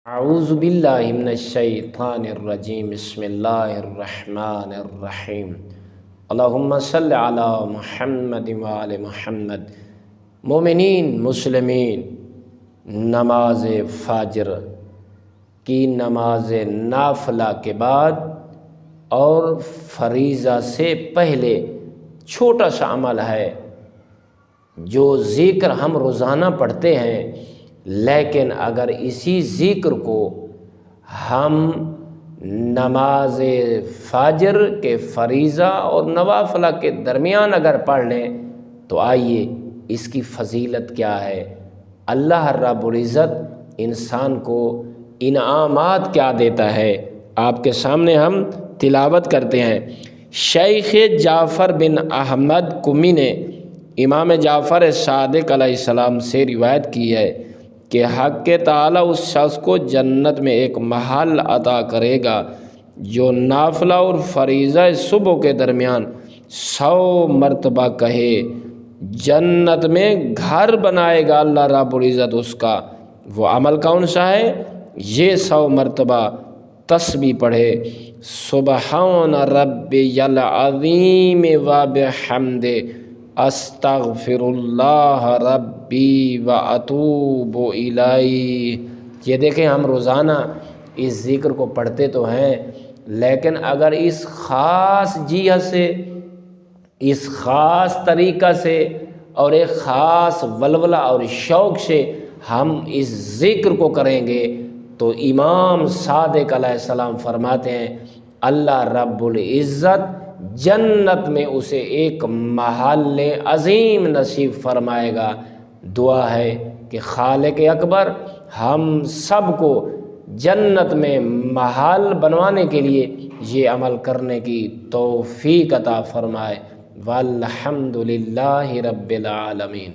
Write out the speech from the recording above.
اعوذ باللہ من الشیطان الرجیم بسم اللہ الرحمن الرحیم اللہم صلی علی محمد وآل محمد۔ مومنین مسلمین، نماز فجر کی نماز نافلہ کے بعد اور فریضہ سے پہلے چھوٹا سا عمل ہے جو ذکر ہم روزانہ پڑھتے ہیں، لیکن اگر اسی ذکر کو ہم نماز فجر کے فریضہ اور نوافلہ کے درمیان اگر پڑھ لیں تو آئیے اس کی فضیلت کیا ہے، اللہ رب العزت انسان کو انعامات کیا دیتا ہے، آپ کے سامنے ہم تلاوت کرتے ہیں۔ شیخ جعفر بن احمد قمی نے امام جعفر صادق علیہ السلام سے روایت کی ہے کہ حق تعالیٰ اس شخص کو جنت میں ایک محل عطا کرے گا جو نافلہ اور فریضہ صبح کے درمیان 100 مرتبہ کہے۔ جنت میں گھر بنائے گا اللہ رب العزت اس کا۔ وہ عمل کون سا ہے؟ یہ 100 مرتبہ تسبیح پڑھے، سبحان ربی العظیم و بحمدہ، استغفر اللہ ربی و اتوب الیہ۔ یہ دیکھیں، ہم روزانہ اس ذکر کو پڑھتے تو ہیں، لیکن اگر اس خاص جہت سے، اس خاص طریقہ سے اور ایک خاص ولولہ اور شوق سے ہم اس ذکر کو کریں گے تو امام صادق علیہ السلام فرماتے ہیں اللہ رب العزت جنت میں اسے ایک محل عظیم نصیب فرمائے گا۔ دعا ہے کہ خالق اکبر ہم سب کو جنت میں محل بنوانے کے لیے یہ عمل کرنے کی توفیق عطا فرمائے۔ والحمد للہ رب العالمین۔